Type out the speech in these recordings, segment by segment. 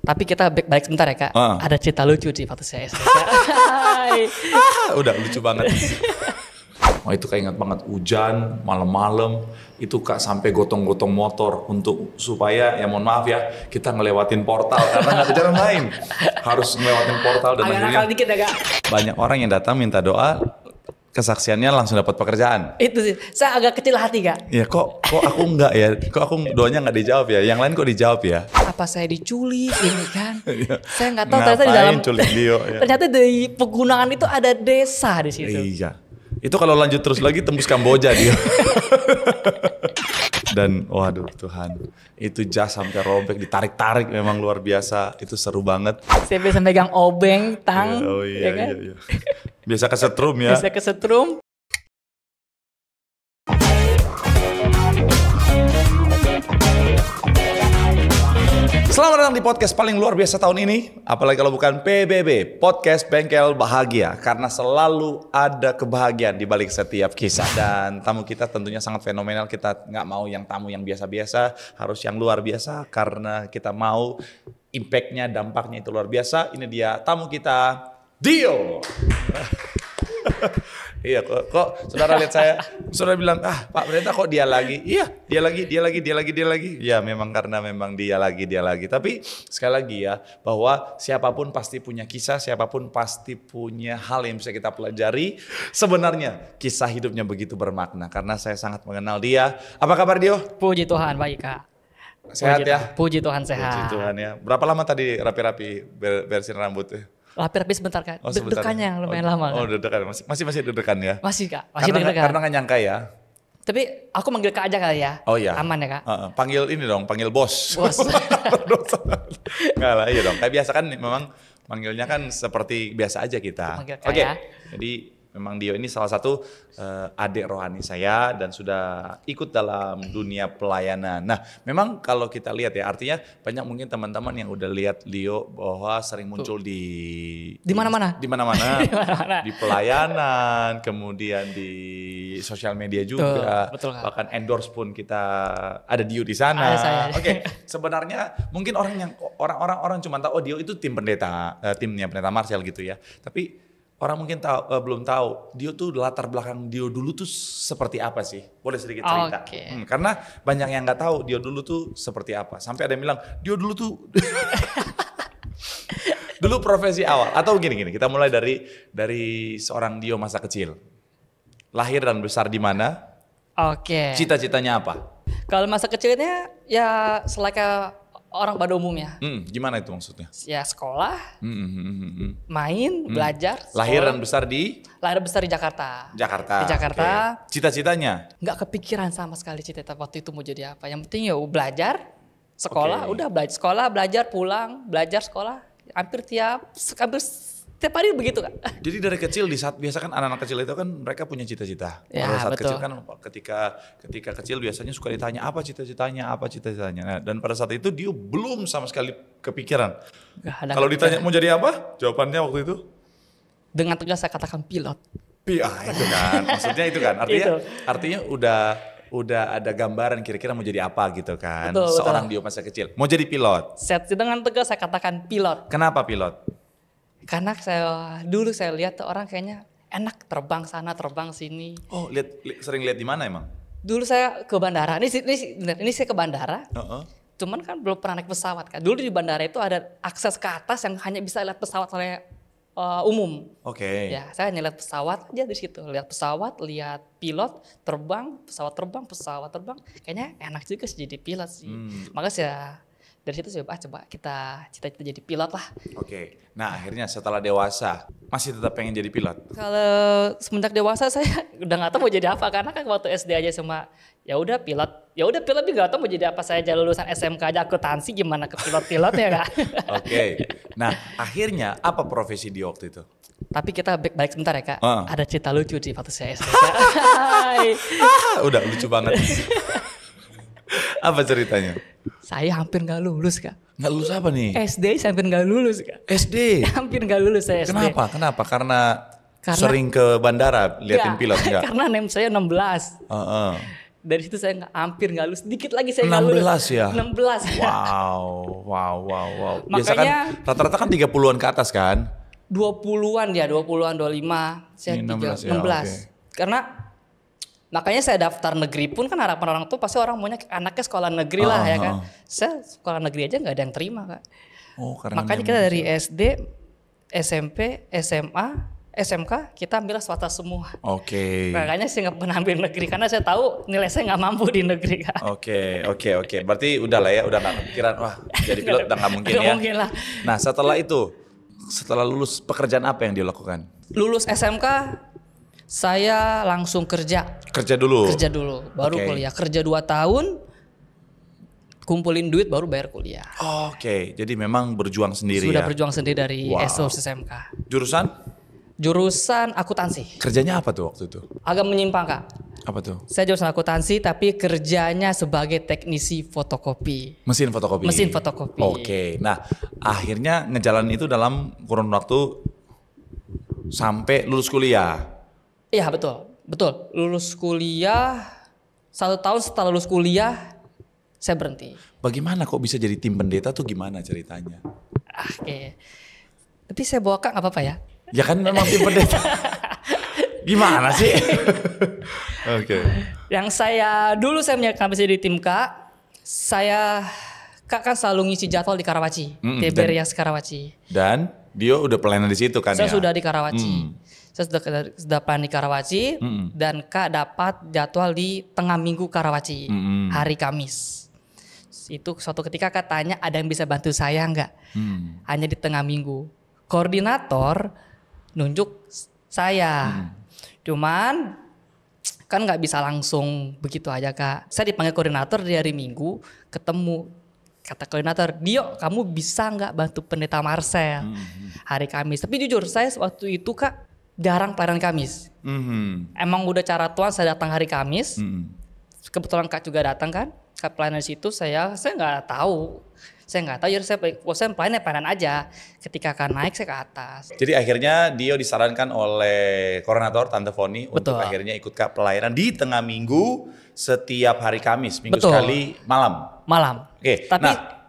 Tapi kita balik sebentar ya Kak. Ada cerita lucu di waktu saya SD. Udah lucu banget. Oh itu kayak ingat banget hujan malam-malam itu Kak sampai gotong-gotong motor untuk supaya ya mohon maaf ya kita ngelewatin portal karena nggak ada jalan lain, harus ngelewatin portal dan akhirnya dikit ya Kak. Banyak orang yang datang minta doa, kesaksiannya langsung dapat pekerjaan. Itu sih, saya agak kecil hati Kak. Ya kok aku enggak ya, kok aku doanya nggak dijawab ya, yang lain kok dijawab ya. Apa saya diculik ini kan? Saya nggak tahu ternyata di dalam culik Dio, ya. Ternyata di pegunungan itu ada desa di situ. Iya. Itu kalau lanjut terus lagi tembus Kamboja dia. Dan waduh Tuhan, itu jas sampai robek, ditarik-tarik memang luar biasa, itu seru banget. Saya biasa megang obeng, tang, iya, ya kan? iya. Biasa kesetrum ya. Biasa kesetrum. Selamat datang di podcast paling luar biasa tahun ini. Apalagi kalau bukan PBB, Podcast Bengkel Bahagia. Karena selalu ada kebahagiaan di balik setiap kisah. Dan tamu kita tentunya sangat fenomenal. Kita nggak mau yang tamu yang biasa-biasa, harus yang luar biasa. Karena kita mau impact-nya, dampaknya itu luar biasa. Ini dia tamu kita, Dio. Iya kok saudara lihat saya, saudara bilang Pak Pendeta kok dia lagi? Iya dia lagi. Ya memang karena memang dia lagi. Tapi sekali lagi ya bahwa siapapun pasti punya kisah, siapapun pasti punya hal yang bisa kita pelajari. Sebenarnya kisah hidupnya begitu bermakna karena saya sangat mengenal dia. Apa kabar Dio? Puji Tuhan baik Kak. Sehat ya? Puji Tuhan sehat. Puji Tuhan ya. Berapa lama tadi rapi-rapi bersihin rambutnya? Rapi-rapi sebentar Kak, sebentar. Deg-degannya yang lumayan lama Kak. Oh deg-degan, masih deg-degan ya? Masih Kak, masih deg-degan. Karena gak nyangka ya? Tapi aku manggil Kak aja kali ya. Oh iya. Aman ya Kak? Panggil ini dong, panggil bos. Bos. Nggak lah, iya dong. Kayak biasa kan memang manggilnya kan seperti biasa aja kita. Oke. Jadi memang Dio ini salah satu adik rohani saya dan sudah ikut dalam dunia pelayanan. Nah, memang kalau kita lihat ya, artinya banyak mungkin teman-teman yang udah lihat Dio bahwa sering muncul di mana-mana. Di mana-mana. Di pelayanan, kemudian di sosial media juga. Betul, bahkan endorse pun kita ada Dio di sana. Oke, sebenarnya mungkin orang cuma tahu Dio itu timnya pendeta Marcel gitu ya. Tapi orang mungkin belum tahu Dio tuh latar belakang Dio dulu tuh seperti apa sih? Boleh sedikit cerita? Okay. Karena banyak yang nggak tahu Dio dulu tuh seperti apa. Sampai ada yang bilang Dio dulu tuh dulu profesi awal atau gini kita mulai dari seorang Dio masa kecil. Lahir dan besar di mana? Oke. Cita-citanya apa? Kalau masa kecilnya ya selaka orang pada umumnya. Gimana itu maksudnya? Ya sekolah, main, belajar. Lahir dan besar di? Lahir besar di Jakarta. Di Jakarta. Okay. Cita-citanya? Nggak kepikiran sama sekali cita-cita waktu itu mau jadi apa. Yang penting ya belajar, sekolah, udah belajar sekolah, belajar pulang, belajar sekolah. Hampir tiap hari begitu Kak. Jadi dari kecil di saat biasa kan anak-anak kecil itu kan mereka punya cita-cita. Ya, pada saat betul. kecil kan ketika kecil biasanya suka ditanya apa cita-citanya. Nah, dan pada saat itu dia belum sama sekali kepikiran. Kalau ditanya mau jadi apa? Jawabannya waktu itu? Dengan tegas saya katakan pilot. Itu kan. Maksudnya itu kan. Artinya udah ada gambaran kira-kira mau jadi apa gitu kan. Betul. Seorang Dio masa kecil. Mau jadi pilot. Dengan tegas saya katakan pilot. Kenapa pilot? Karena dulu saya lihat tuh orang kayaknya enak terbang sana terbang sini. Oh sering lihat di mana emang? Dulu saya ke bandara, ini saya ke bandara. Cuman kan belum pernah naik pesawat kan. Dulu di bandara itu ada akses ke atas yang hanya bisa lihat pesawat oleh umum. Oke. Ya saya hanya lihat pesawat aja di situ. Lihat pesawat, lihat pilot terbang, pesawat terbang. Kayaknya enak juga sih jadi pilot sih. Maka saya dari situ coba kita cita-cita jadi pilot lah. Oke. Nah akhirnya setelah dewasa masih tetap pengen jadi pilot? Kalau semenjak dewasa saya udah nggak tahu mau jadi apa karena kan waktu SD aja cuma ya udah pilot juga nggak tahu mau jadi apa. Saya aja lulusan SMK aja akuntansi gimana ke pilotnya Kak. Oke. Nah akhirnya apa profesi di waktu itu? Tapi kita balik sebentar ya Kak. Ada cerita lucu di waktu saya SD. Udah lucu banget. Apa ceritanya? Saya hampir nggak lulus Kak. Nggak lulus apa nih? SD saya hampir nggak lulus Kak. SD? Hampir nggak lulus saya SD. Kenapa? Karena sering ke bandara liatin pilot enggak? Karena NEM saya 16. Dari situ saya hampir nggak lulus, dikit lagi saya nggak lulus. 16 ya? 16. Wow. Biasa kan Makanya rata-rata kan 30-an ke atas kan? 20-an ya, 20-an, 25. Saya Ini 16 ya, 16. oke. Karena makanya saya daftar negeri pun kan harapan orang tua pasti orang maunya anaknya sekolah negeri lah ya kan. Saya sekolah negeri aja nggak ada yang terima Kak. Karena Makanya kita dari SD, SMP, SMA, SMK kita ambil swasta semua. Oke. Makanya saya nggak pernah ambil negeri karena saya tahu nilai saya nggak mampu di negeri Kak. Oke. Berarti udah lah ya, udah nggak kepikiran jadi pilot udah nggak mungkin ya. Mungkin lah. Nah setelah itu, setelah lulus pekerjaan apa yang dilakukan? Lulus SMK saya langsung kerja. Kerja dulu, Baru kuliah. Kerja 2 tahun, kumpulin duit baru bayar kuliah. Oke, jadi memang berjuang sendiri Sudah ya. berjuang sendiri dari SOS SMK. Jurusan Akuntansi. kerjanya apa tuh waktu itu? Agak menyimpang Kak. Apa tuh? Saya jurusan akuntansi tapi kerjanya sebagai teknisi fotokopi. Mesin fotokopi. Oke. Nah, akhirnya ngejalanin itu dalam kurun waktu sampai lulus kuliah. Iya betul. Lulus kuliah 1 tahun setelah lulus kuliah saya berhenti. Bagaimana kok bisa jadi tim pendeta tuh gimana ceritanya? Oke. Tapi saya bawa Kak nggak apa-apa ya? Ya kan memang tim pendeta. Gimana sih? Oke. Yang dulu saya menyatakan bisa di tim Kak. Kak kan selalu ngisi jadwal di Karawaci, TBRIAS Karawaci. Dan dia udah pelayanan di situ kan saya ya? Sudah di Karawaci. Saya sudah pelayanan di Karawaci dan Kak dapat jadwal di tengah minggu Karawaci, hari Kamis. Itu suatu ketika Kak tanya ada yang bisa bantu saya nggak? Hanya di tengah minggu. Koordinator nunjuk saya. Cuman kan nggak bisa langsung begitu aja Kak. Saya dipanggil koordinator di hari Minggu, ketemu. Kata koordinator, Dio kamu bisa nggak bantu pendeta Marcel hari Kamis. Tapi jujur saya waktu itu Kak jarang pelayanan Kamis. Emang udah cara Tuhan saya datang hari Kamis. Kebetulan Kak juga datang kan. Kak pelayanan di situ saya nggak tahu. Jadi saya pelayanan aja. Ketika akan naik saya ke atas. Jadi akhirnya Dio disarankan oleh koordinator Tante Foni untuk akhirnya ikut Kak pelayanan di tengah minggu setiap hari Kamis, minggu sekali malam. Oke.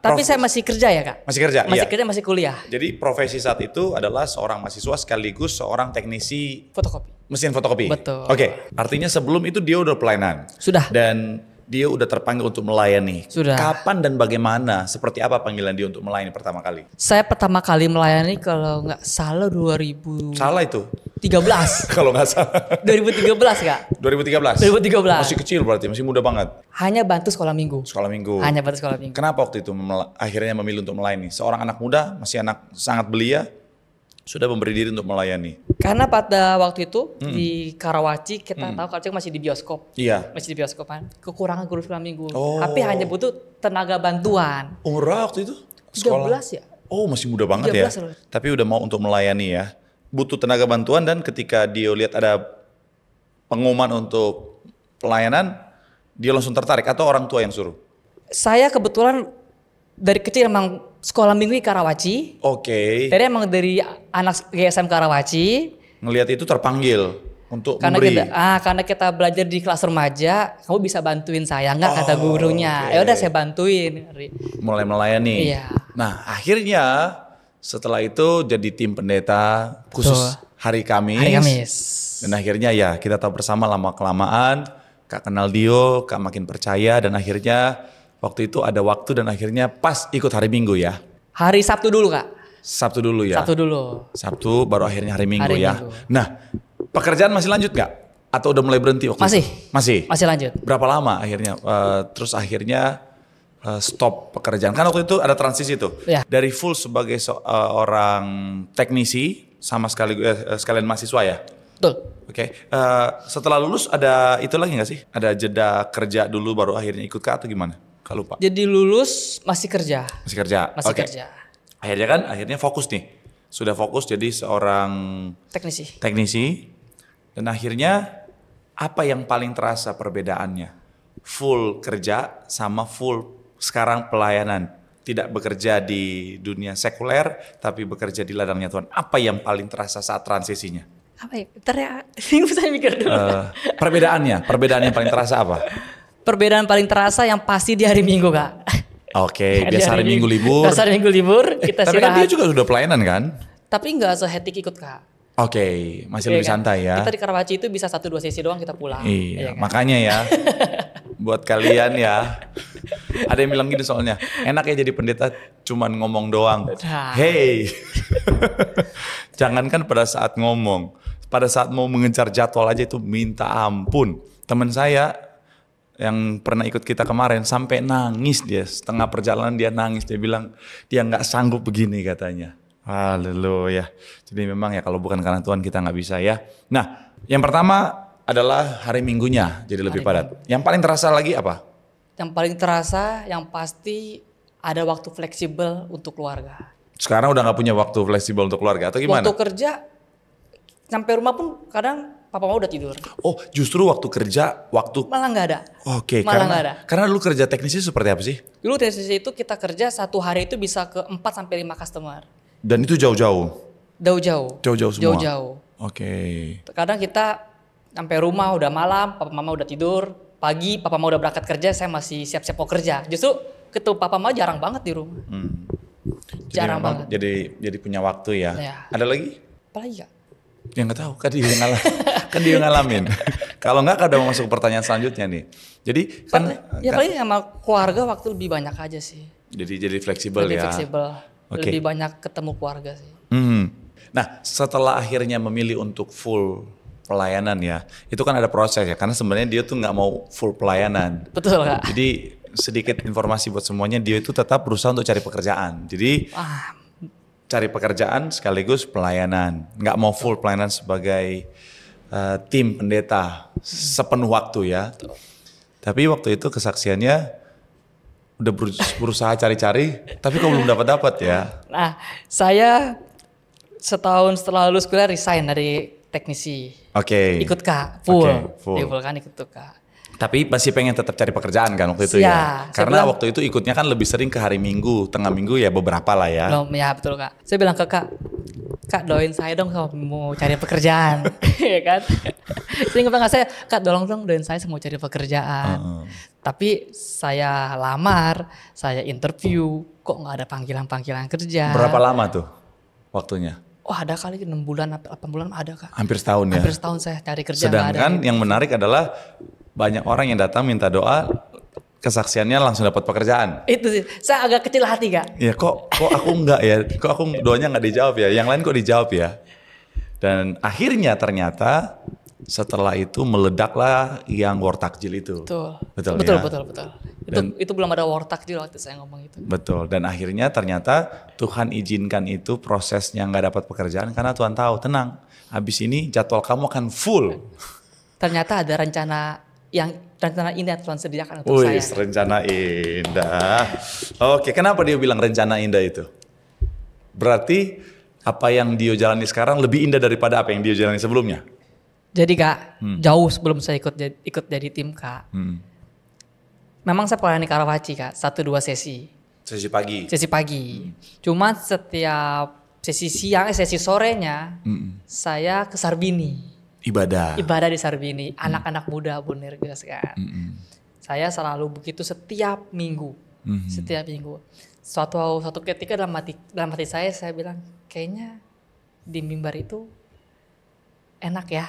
Tapi saya masih kerja ya Kak? Masih kerja? Masih kerja, masih kuliah. Jadi profesi saat itu adalah seorang mahasiswa sekaligus seorang teknisi fotokopi. Mesin fotokopi? Betul. Oke, artinya sebelum itu dia udah pelayanan? Sudah. Dan dia udah terpanggil untuk melayani? Sudah. Kapan dan bagaimana? Seperti apa panggilan dia untuk melayani pertama kali? Saya pertama kali melayani kalau nggak salah 2000. Salah itu? 13. Kalau nggak salah. 2013 Kak. 2013? 2013. Masih kecil berarti, masih muda banget. Hanya bantu sekolah minggu. Hanya bantu sekolah minggu. Kenapa waktu itu akhirnya memilih untuk melayani? Seorang anak muda, masih anak sangat belia, sudah memberi diri untuk melayani. Karena pada waktu itu di Karawaci kita tahu Karawaci masih di bioskop. Iya. Masih di bioskop kan. Kekurangan guru sekolah minggu. Tapi hanya butuh tenaga bantuan. Umur waktu itu? 13 ya. Oh masih muda banget ya. Loh. Tapi udah mau untuk melayani ya. Butuh tenaga bantuan dan ketika dia lihat ada pengumuman untuk pelayanan, dia langsung tertarik atau orang tua yang suruh? Saya kebetulan dari kecil emang sekolah minggu di Karawaci. Oke. Jadi emang dari anak GSM Karawaci. Ngelihat itu terpanggil untuk karena memberi. Karena kita belajar di kelas remaja, kamu bisa bantuin saya nggak kata gurunya. Ya udah saya bantuin. Mulai melayani. Iya. Nah akhirnya setelah itu jadi tim pendeta khusus hari Kamis. Hari Kamis. Dan akhirnya ya kita tahu bersama lama kelamaan Kak kenal Dio, Kak makin percaya dan akhirnya waktu itu ada waktu dan akhirnya pas ikut hari Minggu ya. Hari Sabtu dulu Kak. Sabtu dulu ya. Sabtu baru akhirnya hari Minggu ya. Minggu. Nah pekerjaan masih lanjut nggak? Atau udah mulai berhenti waktu itu? Masih lanjut. Berapa lama akhirnya? Terus akhirnya stop pekerjaan. Kan waktu itu ada transisi tuh. Ya. Dari full sebagai seorang teknisi sama sekalian mahasiswa ya? Betul. Oke. Setelah lulus ada itu lagi nggak sih? Ada jeda kerja dulu baru akhirnya ikut Kak atau gimana? Kak lupa. Jadi lulus masih kerja. Masih kerja. Kerja. Akhirnya fokus nih. Sudah fokus jadi seorang teknisi. Dan akhirnya apa yang paling terasa perbedaannya? Full kerja sama full sekarang pelayanan. Tidak bekerja di dunia sekuler tapi bekerja di ladangnya Tuhan. Apa yang paling terasa saat transisinya? Apa ya? Bentar ya, saya mikir dulu. Perbedaan yang paling terasa apa? perbedaan paling terasa yang pasti di hari Minggu, Kak. Oke, Di biasa hari Minggu libur. Biasa hari Minggu libur, kita Tapi kan istirahat. dia juga sudah pelayanan kan? Tapi nggak sehetik ikut, Kak. Oke, masih Iya lebih kan? santai ya. Kita di Karawaci itu bisa 1-2 sesi doang kita pulang. Iya, kan? makanya ya. Buat kalian ya. Ada yang bilang gini soalnya, enak ya jadi pendeta cuman ngomong doang. Nah. Hey. Jangankan pada saat ngomong, pada saat mau mengejar jadwal aja itu minta ampun. Teman saya yang pernah ikut kita kemarin sampai nangis dia, setengah perjalanan dia nangis, dia bilang dia nggak sanggup begini katanya. Haleluya. Jadi memang ya kalau bukan karena Tuhan kita nggak bisa ya. Nah, yang pertama adalah hari Minggunya jadi lebih padat. Yang paling terasa lagi apa? Yang paling terasa, yang pasti ada waktu fleksibel untuk keluarga. Sekarang udah nggak punya waktu fleksibel untuk keluarga atau gimana? Waktu kerja, sampai rumah pun kadang papa mama udah tidur. Oh, justru waktu kerja, waktu Malah nggak ada. Oke, Malah nggak ada. karena dulu kerja teknisnya seperti apa sih? Dulu dari sisi itu kita kerja satu hari itu bisa ke 4-5 customer. Dan itu jauh-jauh. Jauh-jauh. Jauh-jauh semua. Jauh-jauh. Oke. Kadang kita sampai rumah udah malam, papa mama udah tidur. Pagi papa mama udah berangkat kerja, saya masih siap-siap mau kerja. Justru ketemu papa mama jarang banget di rumah. Jadi Jarang memang banget. Jadi punya waktu ya. Ya. Ada lagi? Apalagi Kak? Ya nggak tahu, kan dia yang kan dia yang ngalamin. Kalau nggak, kan udah mau masuk ke pertanyaan selanjutnya nih. Jadi kan, Ya paling sama keluarga waktu lebih banyak aja sih. jadi fleksibel Lebih ya. fleksibel. Oke. Lebih banyak ketemu keluarga sih. Nah, setelah akhirnya memilih untuk full pelayanan ya, itu kan ada proses ya. Karena sebenarnya dia tuh nggak mau full pelayanan. Betul Kak. Jadi sedikit informasi buat semuanya, dia itu tetap berusaha untuk cari pekerjaan. Jadi cari pekerjaan sekaligus pelayanan. Nggak mau full pelayanan sebagai tim pendeta sepenuh waktu ya. Tapi waktu itu kesaksiannya udah berusaha cari-cari, tapi kok belum dapat ya. Nah, saya setahun setelah lulus kuliah resign dari teknisi. Oke. Ikut Kak, full. Oke, full. Full kan ikut tuh Kak. Tapi masih pengen tetap cari pekerjaan kan waktu itu ya? Ya, saya Karena bilang- waktu itu ikutnya kan lebih sering ke hari Minggu, tengah minggu ya beberapa lah ya. Belum, ya betul Kak. Saya bilang ke Kak doain saya dong kalau mau cari pekerjaan. Ya kan? Saya bilang ke saya, Kak doain saya mau cari pekerjaan. Tapi saya lamar, saya interview, kok nggak ada panggilan-panggilan kerja. Berapa lama tuh waktunya? Wah ada kali 6 bulan, 8 bulan ada Kak. Hampir setahun ya? Hampir setahun saya cari kerja nggak ada. Sedangkan yang menarik adalah banyak orang yang datang minta doa, kesaksiannya langsung dapat pekerjaan. Itu sih, saya agak kecil hati Kak. Ya kok aku enggak ya, kok aku doanya nggak dijawab ya, yang lain kok dijawab ya. Dan akhirnya ternyata setelah itu meledaklah yang war takjil itu. Betul ya? Betul. Dan- Itu belum ada war takjil waktu saya ngomong itu. Betul, dan akhirnya ternyata Tuhan izinkan itu prosesnya nggak dapat pekerjaan karena Tuhan tahu, tenang, habis ini jadwal kamu akan full. Ternyata ada rencana ini yang Tuhan sediakan untuk Wih, saya. rencana indah. Oke, kenapa dia bilang rencana indah itu? Berarti apa yang dia jalani sekarang lebih indah daripada apa yang dia jalani sebelumnya? Jadi Kak, jauh sebelum saya ikut jadi tim Kak. Memang saya pernah di Karawaci Kak, 1-2 sesi. Sesi pagi. Sesi pagi. Cuma setiap sesi siang, sesi sorenya, saya ke Sarbini. Ibadah. Ibadah di Sarbini, anak-anak muda Bonerges kan. Saya selalu begitu setiap minggu. Setiap minggu. Suatu ketika dalam hati saya bilang, kayaknya di mimbar itu enak ya.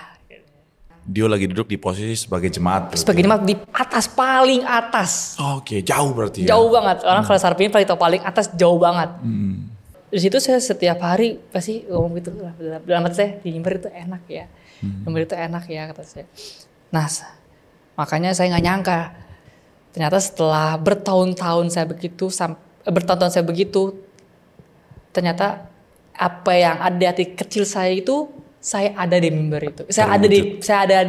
Dia lagi duduk di posisi sebagai jemaat. Sebagai jemaat di atas, paling atas. Oke, jauh berarti ya. Jauh banget. Orang kalau Sarbini paling atas jauh banget. Di situ saya setiap hari pasti ngomong gitu. Dalam hati saya, di mimbar itu enak ya. Mimbar itu enak ya kata saya. Nah, makanya saya nggak nyangka. Ternyata setelah bertahun-tahun saya begitu, ternyata apa yang ada di hati kecil saya itu, saya ada di mimbar itu. Saya ada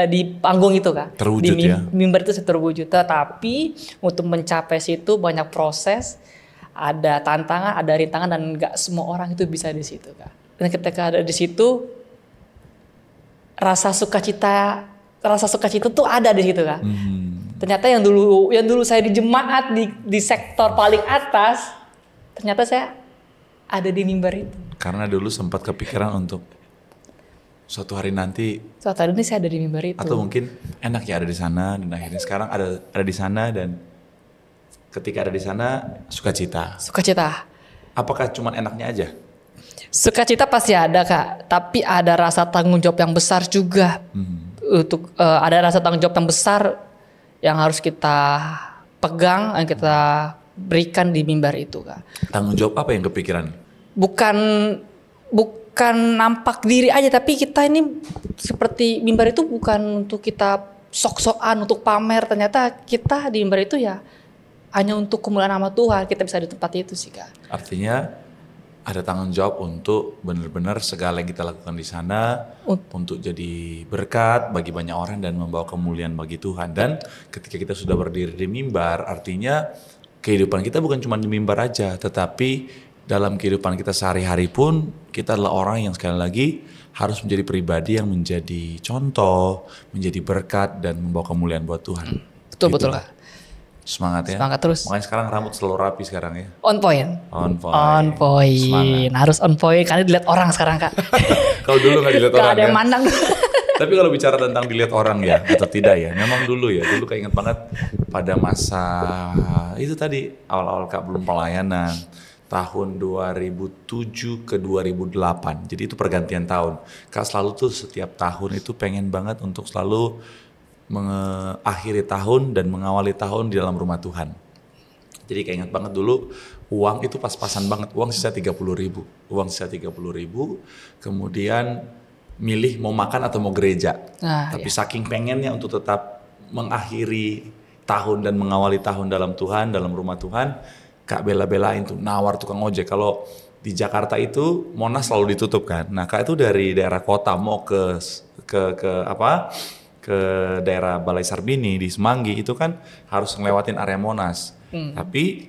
di panggung itu Kak. Terwujud ya. Mimbar itu saya terwujud. Tapi untuk mencapai situ banyak proses, ada tantangan, ada rintangan, dan nggak semua orang itu bisa di situ Kak. Dan ketika ada di situ, rasa sukacita tuh ada di situ Kak. Ternyata yang dulu saya di jemaat di sektor paling atas, ternyata saya ada di mimbar itu. Karena dulu sempat kepikiran untuk suatu hari nanti. Suatu hari ini saya ada di mimbar itu. Atau mungkin enak ya ada di sana dan akhirnya sekarang ada di sana dan ketika ada di sana sukacita. Sukacita. Apakah cuma enaknya aja? Sukacita pasti ada Kak, tapi ada rasa tanggung jawab yang besar juga. Untuk ada rasa tanggung jawab yang besar yang harus kita pegang, yang kita berikan di mimbar itu Kak. Tanggung jawab apa yang kepikiran? Bukan nampak diri aja, tapi kita ini seperti mimbar itu bukan untuk kita sok-sokan, untuk pamer. Ternyata kita di mimbar itu ya hanya untuk kemuliaan nama Tuhan, kita bisa di tempat itu sih Kak. Artinya ada tanggung jawab untuk benar-benar segala yang kita lakukan di sana untuk jadi berkat bagi banyak orang dan membawa kemuliaan bagi Tuhan. Dan ketika kita sudah berdiri di mimbar, artinya kehidupan kita bukan cuma di mimbar aja, tetapi dalam kehidupan kita sehari-hari pun kita adalah orang yang sekali lagi harus menjadi pribadi yang menjadi contoh, menjadi berkat dan membawa kemuliaan buat Tuhan. Betul Kak. Semangat ya. Semangat terus. Makanya sekarang rambut selalu rapi sekarang ya. On point. On point. On point. Semangat. Harus on point karena dilihat orang sekarang Kak. Kalau dulu nggak dilihat orang Gak ada yang ya. mandang. Tapi kalau bicara tentang dilihat orang ya atau tidak ya, memang dulu kayak inget banget pada masa itu tadi awal-awal Kak belum pelayanan tahun 2007 ke 2008. Jadi itu pergantian tahun. Kak selalu tuh setiap tahun itu pengen banget untuk selalu mengakhiri tahun dan mengawali tahun di dalam rumah Tuhan. Jadi kayak ingat banget dulu uang itu pas-pasan banget, uang sisa 30.000, kemudian milih mau makan atau mau gereja. Tapi saking pengennya untuk tetap mengakhiri tahun dan mengawali tahun dalam Tuhan, dalam rumah Tuhan, Kak bela-belain tuh nawar tukang ojek. Kalau di Jakarta itu Monas selalu ditutup kan. Nah Kak itu dari daerah kota mau ke daerah Balai Sarbini di Semanggi itu kan harus ngelewatin area Monas. Tapi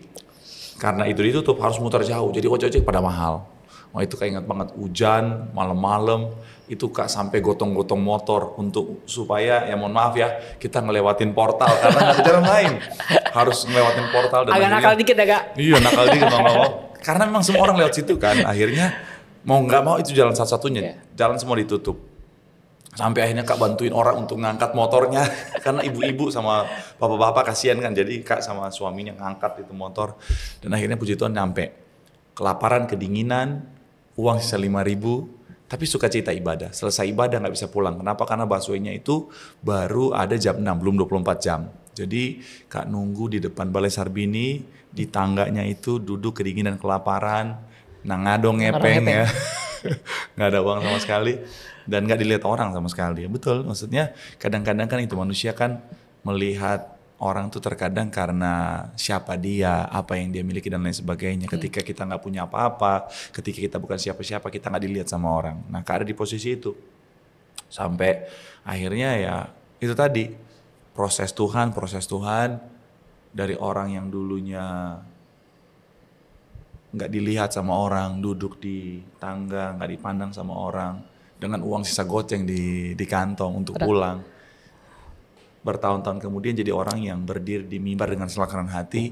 karena itu ditutup harus muter jauh. Jadi ojek pada mahal. Wah itu kayak ingat banget hujan malam-malam itu Kak sampai gotong-gotong motor untuk supaya ya mohon maaf ya kita ngelewatin portal karena nggak ada jalan lain. Harus ngelewatin portal dan agak nakal dikit ya Kak. Iya nakal dikit mau. Karena memang semua orang lewat situ kan. Akhirnya mau nggak mau itu jalan satu-satunya. Jalan semua ditutup. Sampai akhirnya Kak bantuin orang untuk ngangkat motornya karena ibu-ibu sama bapak-bapak kasihan kan, jadi Kak sama suaminya ngangkat itu motor dan akhirnya puji Tuhan nyampe. Kelaparan, kedinginan, uang sisa 5.000, tapi sukacita ibadah. Selesai ibadah nggak bisa pulang. Kenapa? Karena busway-nya itu baru ada jam 6, belum 24 jam. Jadi Kak nunggu di depan Balai Sarbini, di tangganya itu duduk kedinginan kelaparan, ngadong ngepeng ya. Nggak ada uang sama sekali. Dan nggak dilihat orang sama sekali. Betul, maksudnya kadang-kadang kan itu manusia kan melihat orang tuh terkadang karena siapa dia, apa yang dia miliki dan lain sebagainya. Ketika kita nggak punya apa-apa, ketika kita bukan siapa-siapa, kita nggak dilihat sama orang. Nah Kak ada di posisi itu. Sampai akhirnya ya itu tadi, proses Tuhan dari orang yang dulunya nggak dilihat sama orang, duduk di tangga, nggak dipandang sama orang, dengan uang sisa goceng di kantong untuk pulang. Bertahun-tahun kemudian jadi orang yang berdiri di mimbar dengan selakaran hati,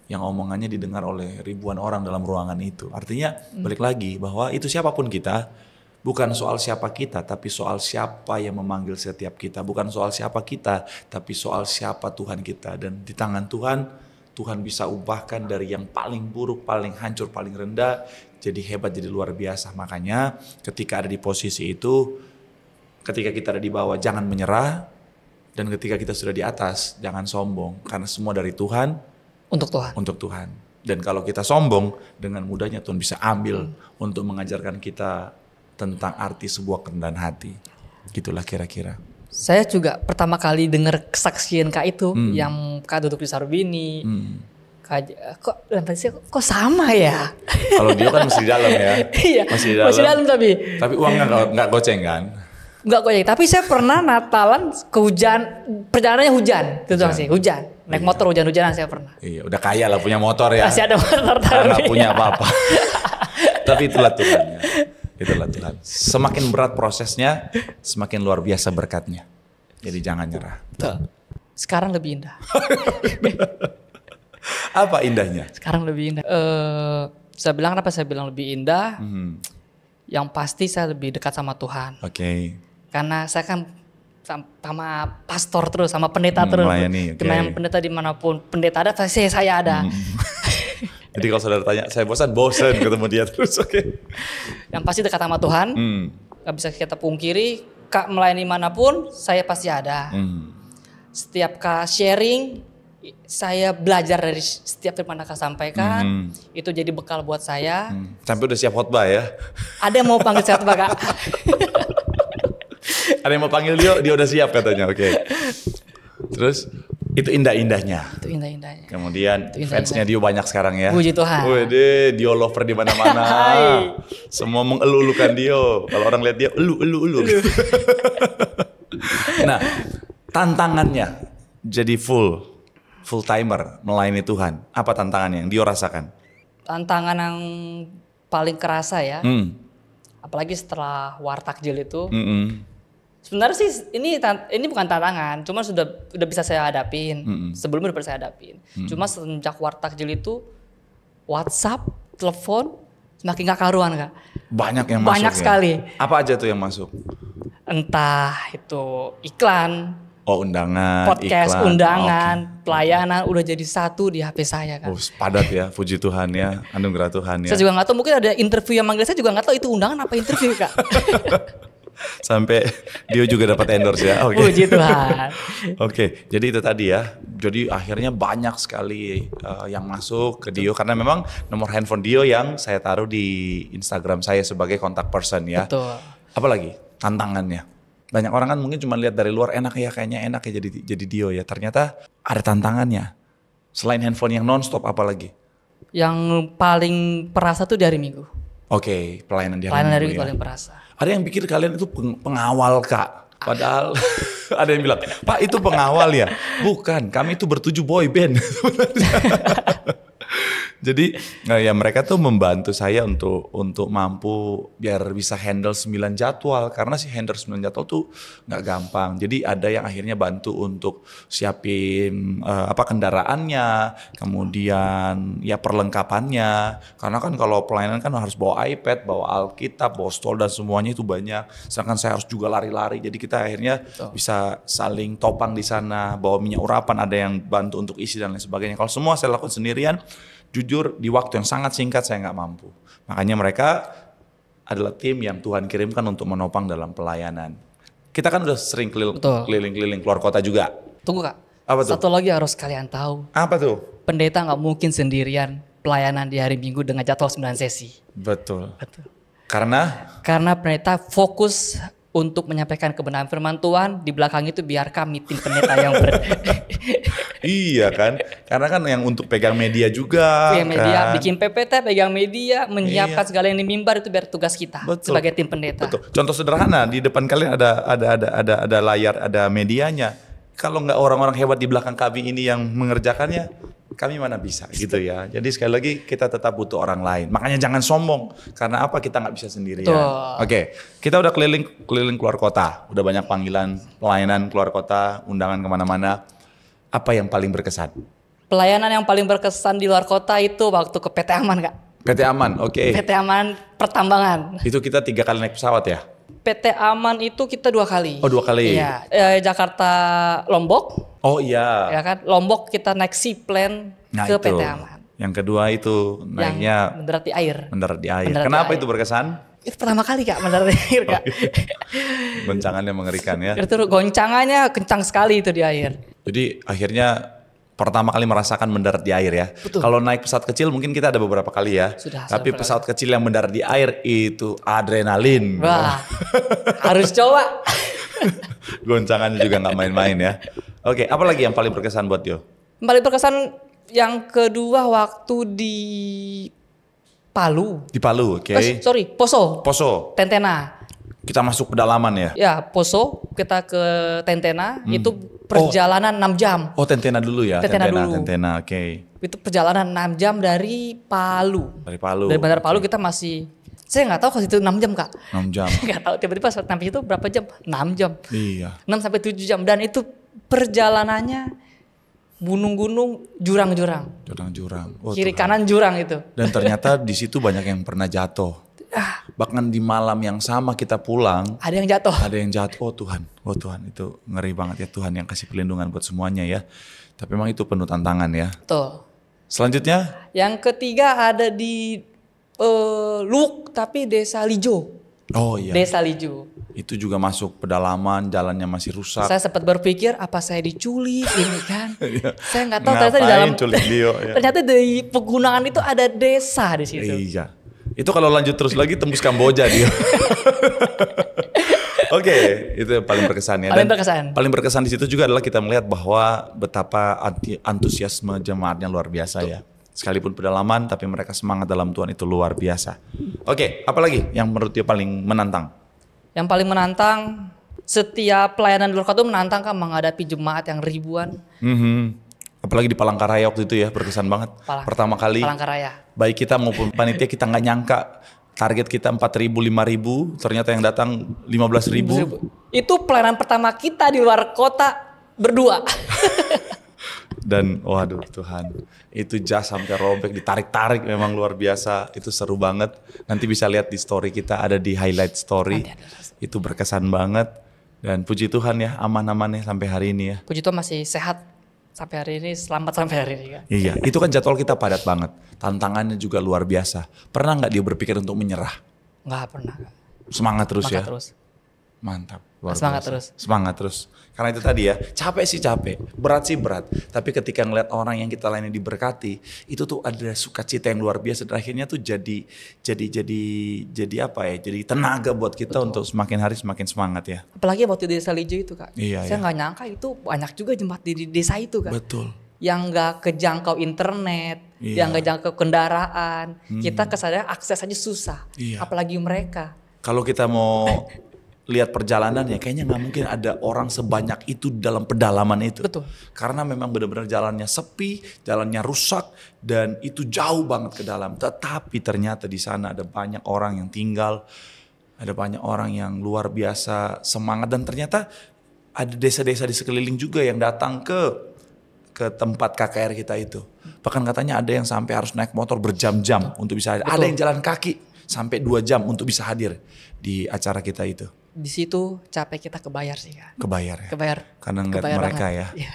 yang omongannya didengar oleh ribuan orang dalam ruangan itu. Artinya balik lagi bahwa itu siapapun kita, bukan soal siapa kita, tapi soal siapa yang memanggil setiap kita. Bukan soal siapa kita, tapi soal siapa Tuhan kita. Dan di tangan Tuhan bisa ubahkan dari yang paling buruk, paling hancur, paling rendah, jadi hebat, jadi luar biasa. Makanya ketika ada di posisi itu, ketika kita ada di bawah jangan menyerah, dan ketika kita sudah di atas jangan sombong, karena semua dari Tuhan, untuk Tuhan. Dan kalau kita sombong, dengan mudahnya Tuhan bisa ambil untuk mengajarkan kita tentang arti sebuah kerendahan hati. Gitulah kira-kira. Saya juga pertama kali dengar kesaksian Kak itu, yang Kak duduk di Sarbini. Kok sama ya? Kalau dia kan masih di dalam ya. Iya, masih di dalam tapi. Tapi uangnya nggak goceng kan? Nggak goceng. Tapi saya pernah Natalan perjalanannya hujan, hujan. Naik motor hujan-hujanan saya pernah. Iya, udah kaya lah punya motor ya. Masih ada motor. Nggak punya apa-apa. Tapi itulah Tuhan. Ya. Itulah Tuhan. Semakin berat prosesnya, semakin luar biasa berkatnya. Jadi jangan nyerah. Betul. Sekarang lebih indah. Apa indahnya? Sekarang lebih indah. Saya bilang kenapa saya bilang lebih indah? Yang pasti saya lebih dekat sama Tuhan. Oke. Karena saya kan sama pastor terus, sama pendeta terus. Melayani, Kemana pendeta dimanapun pendeta ada, pasti saya ada. Jadi kalau saudara tanya, saya bosan ketemu dia terus, oke. Yang pasti dekat sama Tuhan, gak bisa kita pungkiri, Kak melayani manapun, saya pasti ada. Setiap Kak sharing, saya belajar dari setiap firman Kak sampaikan, itu jadi bekal buat saya. Sampai udah siap khotbah ya? Ada yang mau panggil saya khotbah, Kak? Ada yang mau panggil dia udah siap katanya, oke. Terus itu indah-indahnya. Itu indah-indahnya. Kemudian fansnya Dio banyak sekarang ya. Puji Tuhan. Wede, Dio lover di mana-mana. Semua mengelu-elukan Dio. Kalau orang lihat dia, elu. Nah, tantangannya jadi full timer melayani Tuhan. Apa tantangannya yang Dio rasakan? Tantangan yang paling kerasa ya. Apalagi setelah wartakjil itu. Sebenarnya sih ini bukan tantangan, cuma sudah bisa saya hadapin. Sebelumnya udah bisa saya hadapin. Cuma semenjak wartakjil itu WhatsApp, telepon semakin gak karuan, Kak. Banyak yang masuk. Banyak sekali. Apa aja tuh yang masuk? Entah itu iklan, undangan, podcast, iklan. undangan, pelayanan udah jadi satu di HP saya, Kak. Padat ya, puji Tuhan ya, anugerah Tuhan ya. Saya juga gak tahu, mungkin ada interview yang manggil saya juga gak tahu itu undangan apa interview, Kak. Sampai Dio juga dapat endorse ya. Oke. Puji Tuhan. Oke, jadi itu tadi ya. Jadi akhirnya banyak sekali yang masuk ke Dio karena memang nomor handphone Dio yang saya taruh di Instagram saya sebagai contact person ya. Betul. Apalagi tantangannya. Banyak orang kan mungkin cuma lihat dari luar kayaknya enak ya jadi Dio ya. Ternyata ada tantangannya. Selain handphone yang nonstop apalagi? Yang paling perasa tuh di hari Minggu. Oke, pelayanan di Pelayanan hari dari Minggu ya. paling perasa. Ada yang pikir kalian itu pengawal, Kak. Padahal ada yang bilang, Pak itu pengawal ya? Bukan, kami itu bertuju boy band. Jadi ya mereka tuh membantu saya untuk mampu biar bisa handle 9 jadwal. Karena sih handle 9 jadwal tuh gak gampang. Jadi ada yang akhirnya bantu untuk siapin kendaraannya, kemudian ya perlengkapannya. Karena kan kalau pelayanan kan harus bawa iPad, bawa Alkitab, bawa stol dan semuanya itu banyak. Sedangkan saya harus juga lari-lari. Jadi kita akhirnya bisa saling topang di sana, bawa minyak urapan, ada yang bantu untuk isi dan lain sebagainya. Kalau semua saya lakukan sendirian, jujur di waktu yang sangat singkat saya nggak mampu. Makanya mereka adalah tim yang Tuhan kirimkan untuk menopang dalam pelayanan. Kita kan udah sering keliling-keliling keluar kota juga. Tunggu, Kak. Apa tuh? Satu lagi harus kalian tahu. Apa tuh? Pendeta nggak mungkin sendirian pelayanan di hari Minggu dengan jadwal 9 sesi. Betul. Karena pendeta fokus untuk menyampaikan kebenaran firman Tuhan, di belakang itu biar kami tim pendeta yang Iya kan, karena kan yang untuk pegang media juga. Pegang media, kan? bikin PPT, pegang media, menyiapkan segala yang di mimbar itu biar tugas kita. Betul. Sebagai tim pendeta. Betul. Contoh sederhana, di depan kalian ada layar, ada medianya. Kalau nggak orang-orang hebat di belakang kami ini yang mengerjakannya, kami mana bisa gitu ya. Jadi sekali lagi kita tetap butuh orang lain. Makanya jangan sombong. Karena apa, kita nggak bisa sendirian. Oke, kita udah keliling keluar kota. Udah banyak panggilan pelayanan keluar kota, undangan kemana-mana. Apa yang paling berkesan? Pelayanan yang paling berkesan di luar kota itu waktu ke PT Aman, Kak. PT Aman, oke. PT Aman Pertambangan. Itu kita 3 kali naik pesawat ya? PT Aman itu kita 2 kali. Oh, 2 kali. Iya, Jakarta Lombok. Oh iya. Ya kan, Lombok kita naik seaplane ke itu. PT Aman. Yang kedua itu naiknya yang mendarat di air. Mendarat di air. Mendarat Kenapa di air. itu berkesan? Itu pertama kali, Kak, mendarat di air, Kak. Goncangannya mengerikan ya. Itu goncangannya kencang sekali itu di air. Jadi akhirnya pertama kali merasakan mendarat di air ya. Betul. Kalau naik pesawat kecil mungkin kita ada beberapa kali ya. Tapi pesawat kecil yang mendarat di air itu adrenalin. Wah, harus coba. Goncangannya juga nggak main-main ya. Oke, apa lagi yang paling berkesan buat Dio? Paling berkesan yang kedua waktu di Palu. Di Palu, oke. Poso. Tentena. Kita masuk pedalaman ya? Ya, Poso, kita ke Tentena, itu perjalanan 6 jam. Oh, Tentena dulu ya? Tentena, oke. Itu perjalanan 6 jam dari Palu. Dari Palu. Dari Bandar Palu kita masih, saya nggak tahu kalau itu 6 jam, Kak. 6 jam. Nggak tahu, tiba-tiba sampai itu berapa jam? 6 jam. Iya. 6 sampai 7 jam, dan itu perjalanannya gunung-gunung, jurang-jurang. Jurang-jurang. Kiri kanan jurang itu. Dan ternyata di situ banyak yang pernah jatuh. Bahkan di malam yang sama kita pulang, Ada yang jatuh. ada yang jatuh. Oh Tuhan, itu ngeri banget ya, Tuhan yang kasih perlindungan buat semuanya ya. Tapi memang itu penuh tantangan ya. Tuh. Selanjutnya, Yang ketiga ada di Luwuk tapi Desa Lijo. oh iya, Desa Lijo. itu juga masuk pedalaman, jalannya masih rusak. Saya sempat berpikir apa saya diculik ini kan. Saya nggak tahu Ngapain ternyata di dalam culik Dio, ya? ternyata di pegunungan itu ada desa di situ. Iya. Itu kalau lanjut terus lagi tembus Kamboja dia. Oke, itu yang paling berkesan ya. Paling Dan berkesan. paling berkesan di situ juga adalah kita melihat bahwa betapa antusiasme jemaatnya luar biasa ya. Sekalipun pedalaman, tapi mereka semangat dalam Tuhan itu luar biasa. Oke, apalagi yang menurut dia paling menantang? Yang paling menantang, setiap pelayanan di luar kota itu menantang kan menghadapi jemaat yang ribuan. Apalagi di Palangkaraya waktu itu ya, berkesan banget. Pertama kali, Palangkaraya. baik kita maupun panitia kita nggak nyangka target kita 4.000, 5.000, ternyata yang datang 15.000. Itu pelayanan pertama kita di luar kota berdua. Dan waduh Tuhan, itu jas sampai robek, ditarik-tarik, memang luar biasa. Itu seru banget. Nanti bisa lihat di story kita, ada di highlight story. Itu berkesan banget. Dan puji Tuhan ya, aman-amannya sampai hari ini ya. Puji Tuhan masih sehat sampai hari ini, selamat sampai hari ini kan. Iya, itu kan jadwal kita padat banget. Tantangannya juga luar biasa. Pernah nggak dia berpikir untuk menyerah? Nggak pernah. Semangat terus ya. Terus. Mantap. Luar Semangat biasa. terus. Semangat terus. Karena itu tadi ya, capek sih capek, berat sih berat. Tapi ketika ngeliat orang yang kita layani diberkati, itu tuh ada sukacita yang luar biasa. Dan akhirnya tuh jadi apa ya? Jadi tenaga buat kita untuk semakin hari semakin semangat ya. Apalagi waktu di Desa Lijo itu Kak. Iya, Saya iya. nggak nyangka itu banyak juga jemaat di desa itu Kak. Betul. Yang nggak kejangkau internet, Iya. yang nggak jangkau kendaraan. Kita kesadaran akses aja susah. Iya. Apalagi mereka. Kalau kita mau lihat perjalanannya, kayaknya nggak mungkin ada orang sebanyak itu dalam pedalaman itu. Betul. Karena memang benar-benar jalannya sepi, jalannya rusak, dan itu jauh banget ke dalam. Tetapi ternyata di sana ada banyak orang yang tinggal, ada banyak orang yang luar biasa semangat, dan ternyata ada desa-desa di sekeliling juga yang datang ke tempat KKR kita itu. Bahkan katanya ada yang sampai harus naik motor berjam-jam untuk bisa hadir. Ada yang jalan kaki sampai 2 jam untuk bisa hadir di acara kita itu. Di situ capek kita kebayar sih Kak. Kebayar ya. Kebayar. Karena ngeliat kebayar mereka banget. ya. Iya.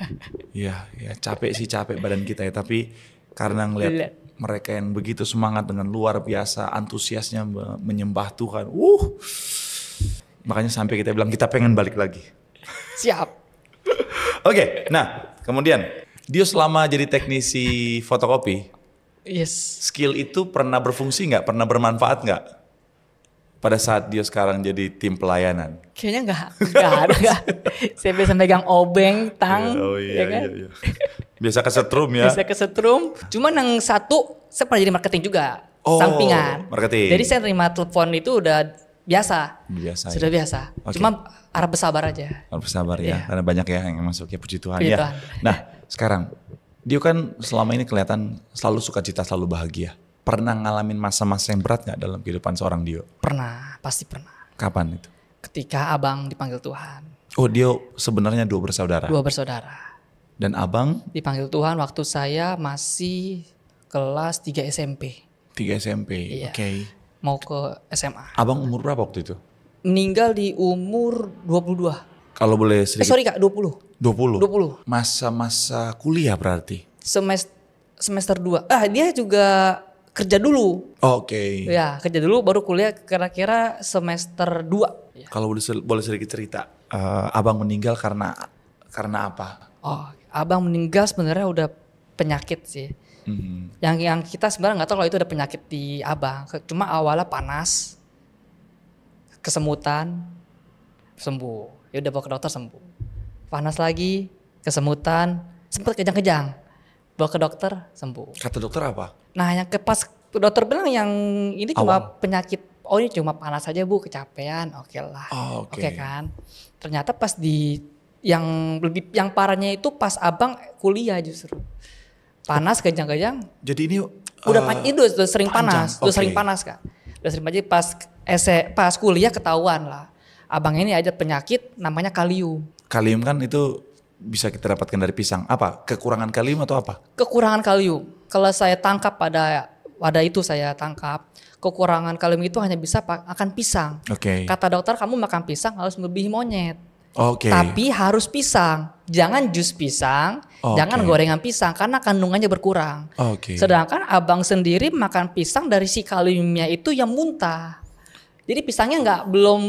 Iya, ya capek sih capek badan kita ya. Tapi karena ngeliat Lihat. mereka yang begitu semangat dengan luar biasa antusiasnya menyembah Tuhan. Makanya sampai kita bilang kita pengen balik lagi. Siap. Oke, nah kemudian Dio selama jadi teknisi fotokopi, Yes. skill itu pernah berfungsi nggak? Pernah bermanfaat nggak? Pada saat Dio sekarang jadi tim pelayanan. Kayaknya nggak ada Kak. Saya biasa megang obeng, tang, ya kan? Iya. Biasa kesetrum ya. Bisa kesetrum. Cuman yang satu, saya pernah jadi marketing juga. Oh, sampingan. marketing. Jadi saya terima telepon itu udah biasa. Biasa. Sudah ya. biasa. Oke. Cuma harap bersabar aja. Harus bersabar ya, Iya. karena banyak ya yang masuk ya, puji Tuhan Puji ya. Tuhan. Nah sekarang, Dio kan selama ini kelihatan selalu sukacita, selalu bahagia. Pernah ngalamin masa-masa yang berat gak dalam kehidupan seorang Dio? Pernah, pasti pernah. Kapan itu? Ketika abang dipanggil Tuhan. Oh Dio sebenarnya 2 bersaudara. 2 bersaudara. Dan abang Dipanggil Tuhan waktu saya masih kelas 3 SMP. 3 SMP, Iya. oke. Mau ke SMA. Abang umur berapa waktu itu? Meninggal di umur 22. Kalau boleh sedikit. Sorry Kak, 20. 20? 20. Masa-masa kuliah berarti? Semester 2. Dia juga kerja dulu. Oke. Ya, kerja dulu baru kuliah kira-kira semester 2. Kalau boleh sedikit cerita, abang meninggal karena apa? Oh, abang meninggal sebenarnya udah penyakit sih. Yang kita sebenarnya nggak tahu kalau itu ada penyakit di abang. Cuma awalnya panas, kesemutan, sembuh. Ya udah bawa ke dokter sembuh. Panas lagi, kesemutan, sempat kejang-kejang. Bawa ke dokter sembuh. Kata dokter apa? Nah, yang pas dokter bilang yang ini cuma Awal. penyakit. Oh, ini cuma panas aja Bu, kecapean. Oke lah. Oh, oke. Oke kan. Ternyata pas yang parahnya itu pas abang kuliah justru. Panas kejang-kejang. Jadi ini Udah sering panjang, panas, udah oke. sering panas Kak. Udah sering aja pas kuliah ketahuan lah. Abang ini ada penyakit namanya kalium. kalium kan itu bisa kita dapatkan dari pisang. Apa? Kekurangan kalium atau apa? Kekurangan kalium. Kalau saya tangkap pada itu saya tangkap kekurangan kalium itu hanya bisa makan pisang. Oke. Kata dokter kamu makan pisang harus melebihi monyet. Oke. Tapi harus pisang. Jangan jus pisang, jangan gorengan pisang karena kandungannya berkurang. Oke. Sedangkan abang sendiri makan pisang dari si kaliumnya itu yang muntah. Jadi pisangnya belum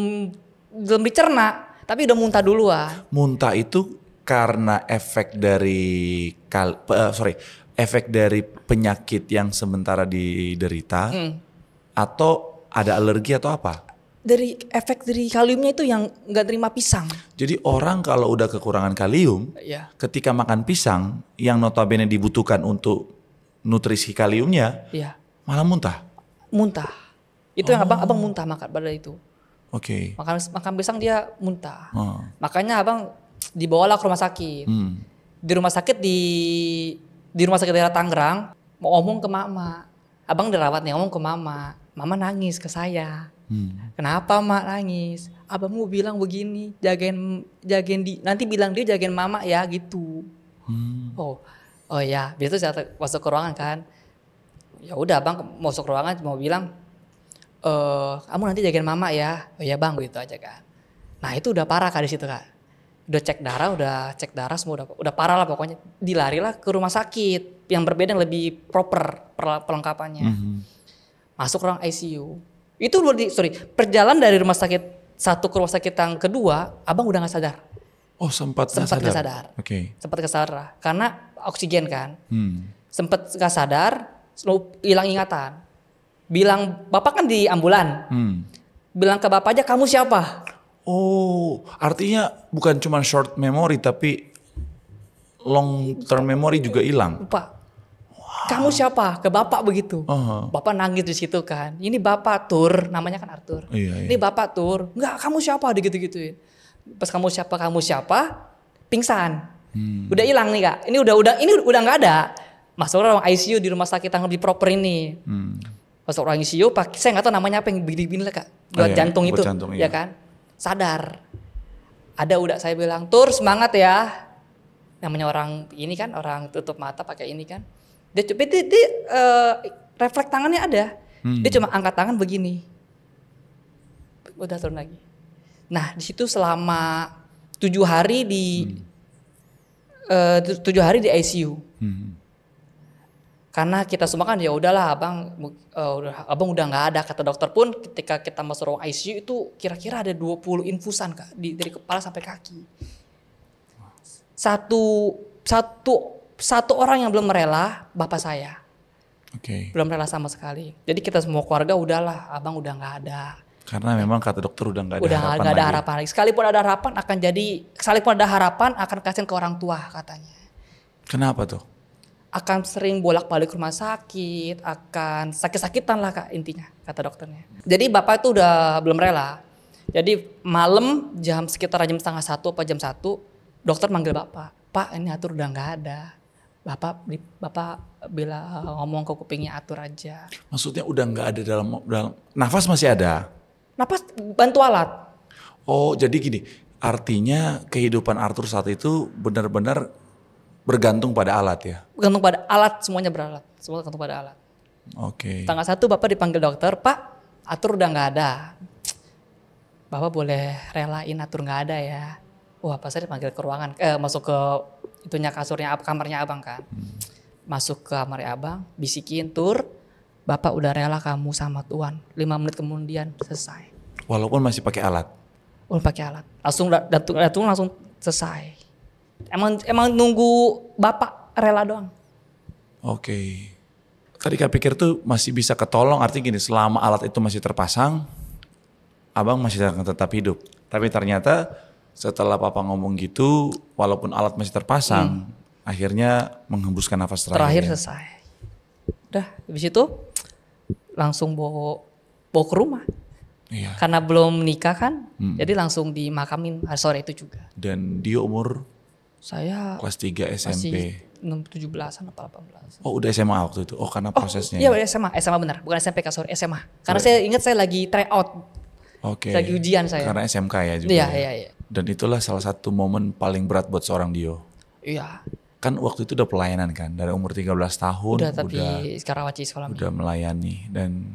dicerna, tapi udah muntah duluan. Muntah itu karena efek dari efek dari penyakit yang sementara diderita atau ada alergi atau apa? Dari efek dari kaliumnya itu yang nggak terima pisang. Jadi orang kalau udah kekurangan kalium, ketika makan pisang yang notabene dibutuhkan untuk nutrisi kaliumnya, malah muntah. Muntah. Itu yang abang muntah makan pada itu. Oke. Makan pisang dia muntah. Makanya abang dibawalah ke rumah sakit. Di rumah sakit di rumah sakit daerah Tangerang mau ngomong ke mama. Abang dirawat nih ngomong ke mama. Mama nangis ke saya. Kenapa mak nangis? Abangmu bilang begini, jagain nanti bilang dia jagain mama ya gitu. Oh ya, biasa saya masuk ke ruangan kan. Ya udah abang masuk ke ruangan mau bilang, kamu nanti jagain mama ya. Oh ya bang, gitu aja kan. Nah itu udah parah kak di situ kak. Udah cek darah semua udah parah lah pokoknya. Dilarilah ke rumah sakit yang berbeda yang lebih proper perlengkapannya. Masuk ruang ICU. Itu perjalanan dari rumah sakit satu ke rumah sakit yang kedua, abang udah nggak sadar. Oh sempat nggak sadar. Oke. Sempat nggak sadar karena oksigen kan. Sempat nggak sadar, hilang ingatan. Bilang bapak kan di ambulan. Bilang ke bapak aja kamu siapa? Oh artinya bukan cuma short memory tapi long term memory juga hilang. Lupa. Kamu siapa? Ke bapak begitu. Bapak nangis di situ kan. Ini bapak Tur, namanya kan Arthur. Iya. Ini bapak Tur. Enggak, kamu siapa? Digitu-gituin. Pas kamu siapa? Pingsan. Udah hilang nih kak. Ini udah nggak ada. Masuk ruang ICU di rumah sakit yang lebih proper ini. Masuk ruang ICU, saya nggak tahu namanya apa yang begini lah kak. Buat jantung itu, ya kan? Sadar. Ada saya bilang Tur semangat ya. Namanya orang ini kan orang tutup mata pakai ini kan. Dia refleks tangannya ada. Dia cuma angkat tangan begini. Udah turun lagi. Nah di situ selama 7 hari di 7 hari di ICU. Karena kita semua kan ya udahlah abang udah nggak ada kata dokter pun ketika kita masuk ruang ICU itu kira-kira ada 20 infusan kak dari kepala sampai kaki. Satu orang yang belum rela, bapak saya. Belum rela sama sekali. Jadi kita semua keluarga udahlah, abang udah nggak ada. Karena memang kata dokter udah nggak ada harapan lagi. Udah nggak ada harapan lagi. Sekalipun ada harapan akan kasihin ke orang tua katanya. Kenapa tuh? Akan sering bolak-balik ke rumah sakit, akan sakit-sakitan lah kak intinya kata dokternya. Jadi bapak itu udah belum rela. Jadi malam sekitar jam 12:30 apa jam 1, dokter manggil bapak. Pak ini Arthur udah nggak ada. Bapak bilang ngomong ke kupingnya Arthur aja. Maksudnya udah nggak ada dalam nafas masih ada? Nafas bantu alat. Oh jadi gini, artinya kehidupan Arthur saat itu benar-benar bergantung pada alat ya? Bergantung pada alat, semuanya beralat. Semua bergantung pada alat. Tanggal 1 bapak dipanggil dokter, Pak Arthur udah nggak ada. Bapak boleh relain Arthur nggak ada ya. Wah pas saya dipanggil ke ruangan, masuk ke itunya kamarnya abang kan. Masuk ke kamarnya abang, bisikin Tur, bapak udah rela kamu sama Tuhan. 5 menit kemudian selesai. Walaupun masih pakai alat? Walaupun pakai alat. Langsung langsung selesai. Emang nunggu bapak rela doang. Tadi kak pikir tuh masih bisa ketolong, artinya gini, selama alat itu masih terpasang, abang masih akan tetap hidup. Tapi ternyata setelah papa ngomong gitu, walaupun alat masih terpasang, akhirnya menghembuskan nafas terakhir. Selesai. Udah, habis itu langsung bawa ke rumah. Iya. Karena belum nikah kan, jadi langsung dimakamin sore itu juga. Dan dia umur? Saya kelas 3 SMP. Masih 17-an apa 18. Oh udah SMA waktu itu? Oh karena prosesnya. Iya SMA benar, bukan SMP kak, sorry SMA. Karena saya ingat saya lagi try out. Lagi ujian saya. Karena SMK ya juga. Iya. Dan itulah salah satu momen paling berat buat seorang Dio. Iya. Kan waktu itu udah pelayanan kan, dari umur 13 tahun. Udah tapi sekarang wajib sekolah. Udah melayani dan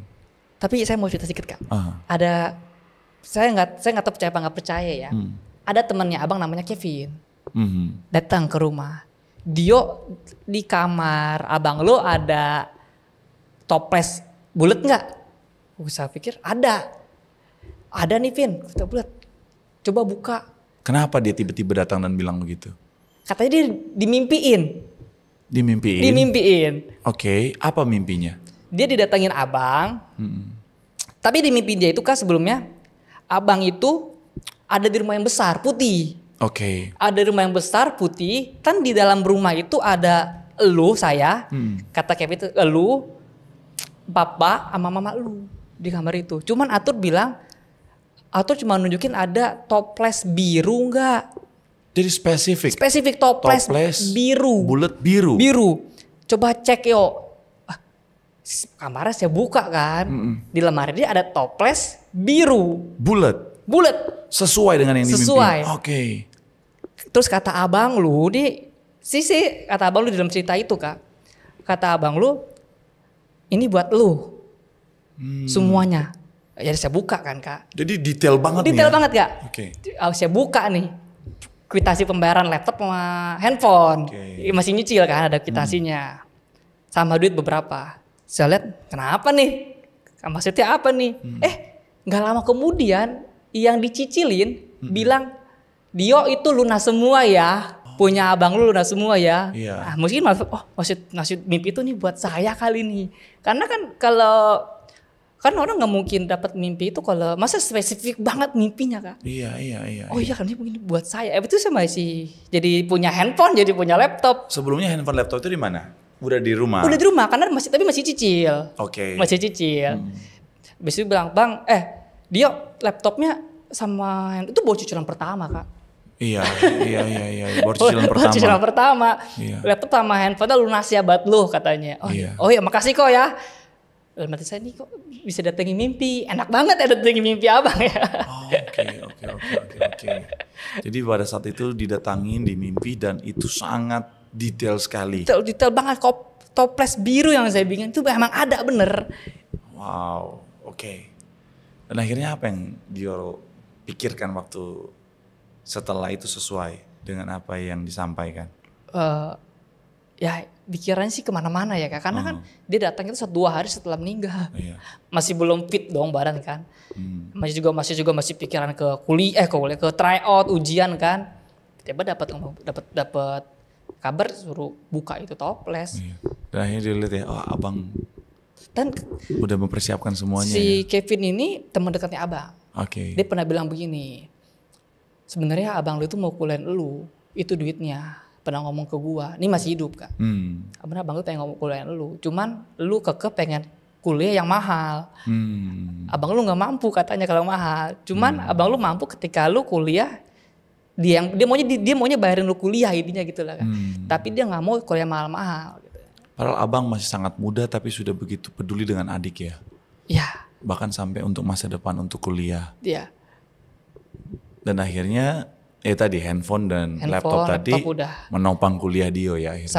Tapi saya mau cerita sedikit Kak. Ah. Ada, saya nggak tahu percaya apa nggak percaya ya. Ada temannya abang namanya Kevin. Datang ke rumah. Dio, di kamar abang lo ada toples bulat nggak? Saya pikir ada. Ada nih Vin, kita bulat. Coba buka. Kenapa dia tiba-tiba datang dan bilang begitu? Katanya dia dimimpiin. Dimimpiin. Oke, apa mimpinya? Dia didatangin abang. Tapi di mimpi dia itu kan sebelumnya abang itu ada di rumah yang besar putih. Oke. Ada di rumah yang besar putih. Kan di dalam rumah itu ada elu saya. Kata Kevin itu elu, papa sama mama elu di kamar itu. Cuman Atur cuma nunjukin ada toples biru enggak. Jadi spesifik. Spesifik toples biru. Bulat biru. Biru. Coba cek yo. Kamarnya saya buka kan. Di lemari dia ada toples biru. Bulat. Sesuai dengan yang dimimpi. Sesuai. Oke. Terus kata abang lu kata abang lu di dalam cerita itu Kak. Kata abang lu, ini buat lu. Semuanya. Jadi saya buka kan Kak. Jadi detail banget nih. Detail banget Kak. Oke. Saya buka nih. Kuitasi pembayaran laptop sama handphone. Masih nyicil kan, ada kuitasinya. Sama duit beberapa. Saya lihat, kenapa nih? Maksudnya apa nih? Gak lama kemudian yang dicicilin bilang, Dio itu lunas semua ya. Punya abang lu lunas semua ya. Iya. Nah, mungkin maksud mimpi itu nih buat saya kali nih. Karena kan kan orang nggak mungkin dapat mimpi itu kalau masa spesifik banget mimpinya Kak. Iya. Oh iya kan ini mungkin buat saya. Itu saya masih jadi punya handphone, jadi punya laptop. Sebelumnya handphone laptop itu di mana? Udah di rumah. Udah di rumah karena masih cicil. Oke. Masih cicil. Habis itu bilang, "Bang, Dio laptopnya sama itu baru cicilan pertama, Kak." Iya. Baru cicilan pertama. Cicilan pertama. Iya. Laptop sama handphone lunas ya buat lu katanya. Iya. Oh iya makasih kok ya. Dalam hati saya nih kok bisa datangi mimpi. Enak banget ya datangi mimpi abang ya. Oke. Jadi pada saat itu didatangin di mimpi dan itu sangat detail sekali. Detail banget. Toples biru yang saya bikin itu emang ada bener. Wow, oke. Dan akhirnya apa yang Dio pikirkan waktu setelah itu sesuai dengan apa yang disampaikan? Ya pikirannya sih kemana-mana ya Kak. Karena kan dia datang itu 2 hari setelah meninggal. Iya. Masih belum fit dong badan kan. Masih pikiran ke kuliah, ke tryout, ujian kan. Tiba dapat kabar suruh buka itu toples. Iya. Dan akhirnya dia lihat ya, abang Dan udah mempersiapkan semuanya. si ya? Kevin ini teman dekatnya abang. Oke. Dia pernah bilang begini, sebenarnya abang lu itu mau kuliahin lu, itu duitnya. Pernah ngomong ke gua, ini masih hidup Kak. Abang lu pengen ngomong kuliahin lu, cuman lu pengen kuliah yang mahal. Abang lu nggak mampu katanya kalau mahal. Cuman abang lu mampu ketika lu kuliah, dia maunya bayarin lu kuliah intinya gitu lah kan. Tapi dia nggak mau kuliah mahal-mahal. Gitu. Padahal abang masih sangat muda tapi sudah begitu peduli dengan adik ya. Iya. Bahkan sampai untuk masa depan untuk kuliah. Iya. Dan akhirnya tadi handphone dan laptop tadi udah menopang kuliah Dio ya akhirnya.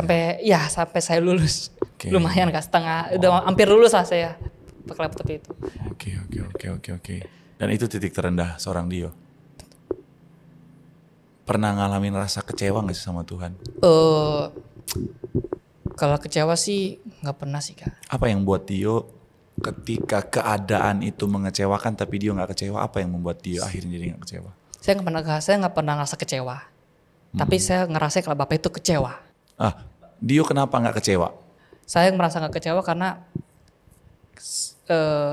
Sampai saya lulus. Okay. Lumayan Kak, udah hampir lulus lah saya pakai laptop itu. Oke. Dan itu titik terendah seorang Dio. Pernah ngalamin rasa kecewa gak sih sama Tuhan? Kalau kecewa sih nggak pernah sih Kak. Apa yang buat Dio ketika keadaan itu mengecewakan tapi Dio nggak kecewa? Apa yang membuat Dio akhirnya jadi nggak kecewa? Saya nggak pernah ngerasa kecewa. Tapi saya ngerasa kalau Bapak itu kecewa. Dio kenapa nggak kecewa? Saya merasa nggak kecewa karena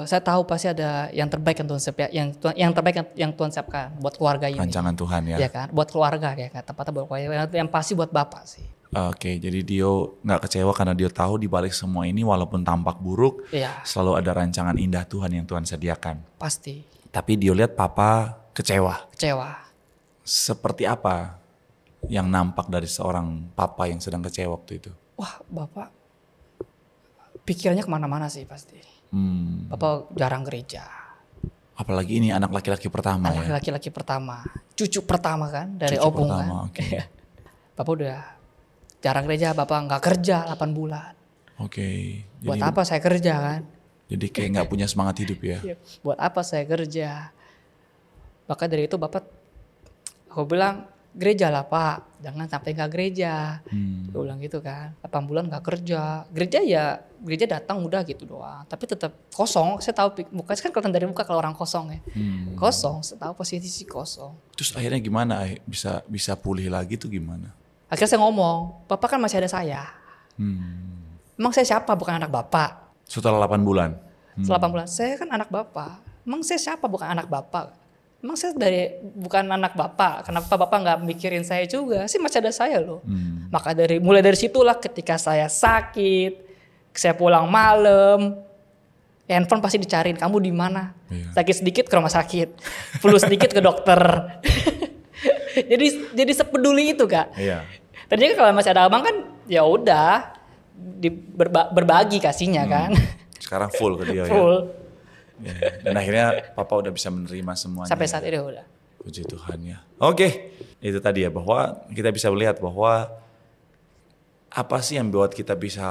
saya tahu pasti ada yang terbaik yang Tuhan siapkan, yang terbaik yang Tuhan siapkan buat keluarga ini. Rancangan Tuhan ya. Iya kan, buat keluarga ya kan, tepatnya buat keluarga. Yang pasti buat Bapak sih. Oke, jadi Dio nggak kecewa karena Dio tahu di balik semua ini walaupun tampak buruk, selalu ada rancangan indah Tuhan yang Tuhan sediakan. Pasti. Tapi Dio lihat Papa kecewa. Seperti apa yang nampak dari seorang papa yang sedang kecewa waktu itu? Wah, Bapak pikirannya kemana-mana sih pasti. Bapak jarang gereja. Apalagi ini anak laki-laki pertama ya? Anak laki-laki pertama. Cucu pertama kan dari opung kan. Okay. Bapak udah jarang gereja, Bapak nggak kerja 8 bulan. Oke. Buat apa saya kerja kan? Jadi kayak nggak punya semangat hidup ya. Iya, buat apa saya kerja? Maka dari itu Bapak, aku bilang gereja lah Pak, jangan sampai nggak gereja. Aku bilang gitu kan, 8 bulan nggak kerja. Gereja datang udah gitu doang. Tapi tetap kosong, saya tahu muka kan kelihatan dari muka kalau orang kosong ya. Kosong, saya tahu posisi kosong. Terus akhirnya gimana bisa pulih lagi tuh gimana? Akhirnya saya ngomong, Bapak kan masih ada saya. Emang saya siapa bukan anak Bapak? Setelah 8 bulan? Setelah 8 bulan, saya kan anak Bapak. Emang saya siapa bukan anak Bapak? Emang saya bukan anak Bapak, kenapa Bapak nggak mikirin saya juga? Sih masih ada saya loh. Maka mulai dari situlah ketika saya sakit, saya pulang malam, handphone pasti dicariin, kamu di mana? Iya. Sakit sedikit ke rumah sakit, flu sedikit ke dokter. jadi sepeduli itu Kak. Iya. Tadinya kalau masih ada abang kan ya udah berbagi kasihnya kan. Sekarang full ke dia Full. ya. Ya, dan akhirnya Papa udah bisa menerima semuanya. Sampai saat ini udah. Puji Tuhan ya. Oke, itu tadi ya bahwa kita bisa melihat bahwa apa sih yang buat kita bisa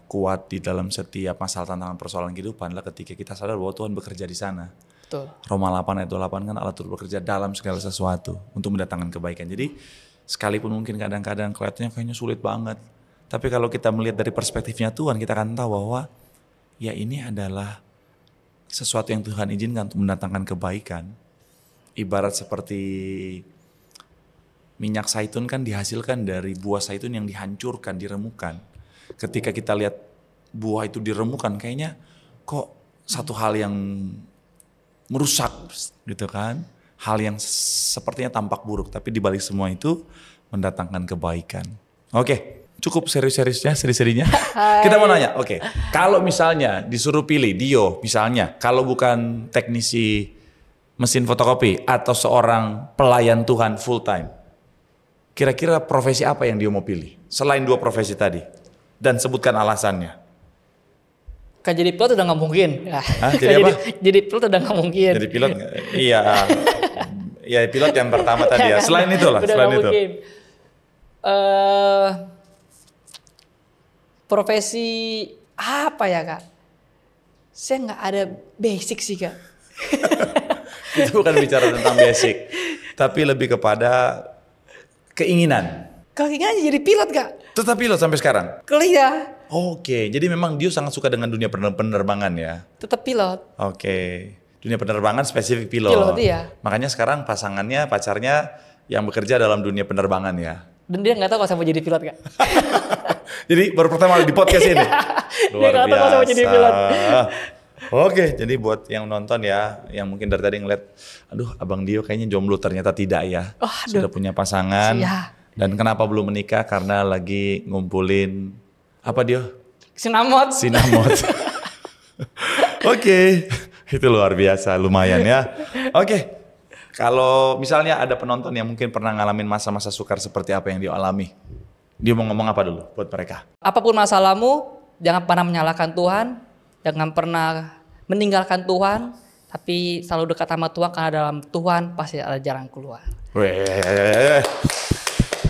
kuat di dalam setiap masalah tantangan persoalan kehidupan adalah ketika kita sadar bahwa Tuhan bekerja di sana. Betul. Roma 8 ayat 28 kan Allah turut bekerja dalam segala sesuatu untuk mendatangkan kebaikan. Jadi sekalipun mungkin kadang-kadang kelihatannya sulit banget. Tapi kalau kita melihat dari perspektifnya Tuhan, kita akan tahu bahwa ya ini adalah sesuatu yang Tuhan izinkan untuk mendatangkan kebaikan. Ibarat seperti minyak zaitun kan dihasilkan dari buah zaitun yang dihancurkan, diremukan. Ketika kita lihat buah itu diremukan, kayaknya kok satu hal yang merusak gitu kan. Hal yang sepertinya tampak buruk, tapi di balik semua itu mendatangkan kebaikan. Oke. Cukup seri-serinya. Kita mau nanya, oke. Kalau misalnya disuruh pilih, Dio misalnya, kalau bukan teknisi mesin fotokopi atau seorang pelayan Tuhan full time, kira-kira profesi apa yang Dio mau pilih? Selain 2 profesi tadi. Dan sebutkan alasannya. Kan jadi pilot udah nggak mungkin. Hah, jadi apa? Jadi pilot udah nggak mungkin. Jadi pilot, iya. Ya pilot yang pertama tadi ya. Selain itu lah, selain itu. Profesi apa ya Kak? Saya nggak ada basic sih Kak. Itu bukan bicara tentang basic, tapi lebih kepada keinginan. Keinginan jadi pilot Kak. Tetap pilot sampai sekarang? Kuliah. Oke, jadi memang Dio sangat suka dengan dunia penerbangan ya? Tetap pilot. Oke, dunia penerbangan spesifik pilot. Pilot iya. Makanya sekarang pacarnya yang bekerja dalam dunia penerbangan ya? Dan dia nggak tahu kalau saya mau jadi pilot Kak. Jadi baru pertama di podcast ini? Luar dia nggak tahu kalau saya mau jadi pilot. Oke, jadi buat yang nonton ya, yang mungkin dari tadi ngeliat, aduh Abang Dio kayaknya jomblo, ternyata tidak ya. Sudah punya pasangan. Iya. Dan kenapa belum menikah? Karena lagi ngumpulin, apa Dio? Sinamot. Oke, itu luar biasa, lumayan ya. Oke, kalau misalnya ada penonton yang mungkin pernah ngalamin masa-masa sukar seperti apa yang Dio alami, Dio mau ngomong apa dulu buat mereka? Apapun masalahmu, jangan pernah menyalahkan Tuhan, jangan pernah meninggalkan Tuhan, tapi selalu dekat sama Tuhan karena dalam Tuhan pasti ada jalan keluar.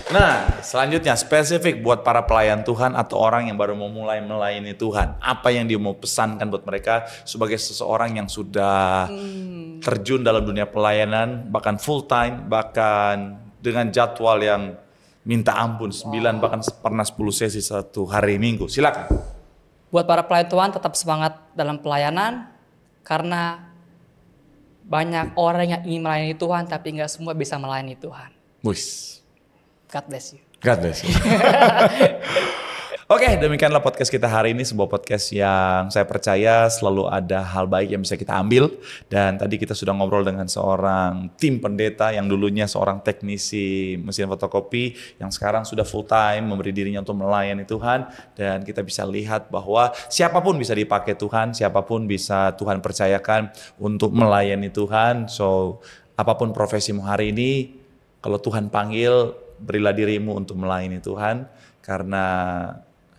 Nah, selanjutnya spesifik buat para pelayan Tuhan atau orang yang baru mau mulai melayani Tuhan. Apa yang dia mau pesankan buat mereka sebagai seseorang yang sudah terjun dalam dunia pelayanan, bahkan full time, bahkan dengan jadwal yang minta ampun, 9 bahkan pernah 10 sesi satu hari Minggu. Silakan. Buat para pelayan Tuhan tetap semangat dalam pelayanan, karena banyak orang yang ingin melayani Tuhan tapi nggak semua bisa melayani Tuhan. Wis. God bless you. God bless you. Oke, demikianlah podcast kita hari ini, sebuah podcast yang saya percaya selalu ada hal baik yang bisa kita ambil. Dan tadi kita sudah ngobrol dengan seorang tim pendeta yang dulunya seorang teknisi mesin fotokopi, yang sekarang sudah full time memberi dirinya untuk melayani Tuhan. Dan kita bisa lihat bahwa siapapun bisa dipakai Tuhan, siapapun bisa Tuhan percayakan untuk melayani Tuhan. So, apapun profesimu hari ini, kalau Tuhan panggil, berilah dirimu untuk melayani Tuhan, karena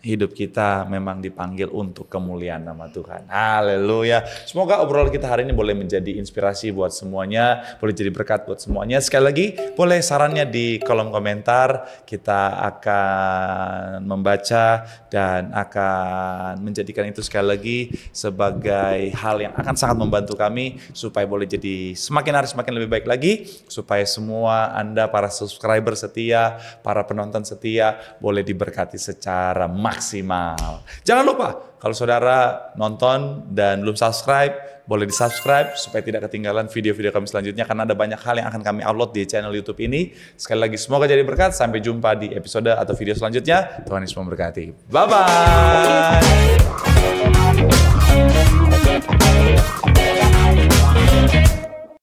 hidup kita memang dipanggil untuk kemuliaan nama Tuhan. Haleluya. Semoga obrolan kita hari ini boleh menjadi inspirasi buat semuanya, boleh jadi berkat buat semuanya. Sekali lagi, boleh sarannya di kolom komentar. Kita akan membaca dan akan menjadikan itu sekali lagi sebagai hal yang akan sangat membantu kami supaya boleh jadi semakin hari semakin lebih baik lagi, supaya semua Anda para subscriber setia, para penonton setia boleh diberkati secara maksimal. Jangan lupa kalau saudara nonton dan belum subscribe, boleh di-subscribe supaya tidak ketinggalan video-video kami selanjutnya, karena ada banyak hal yang akan kami upload di channel YouTube ini. Sekali lagi semoga jadi berkat. Sampai jumpa di episode atau video selanjutnya. Tuhan Yesus memberkati. Bye bye.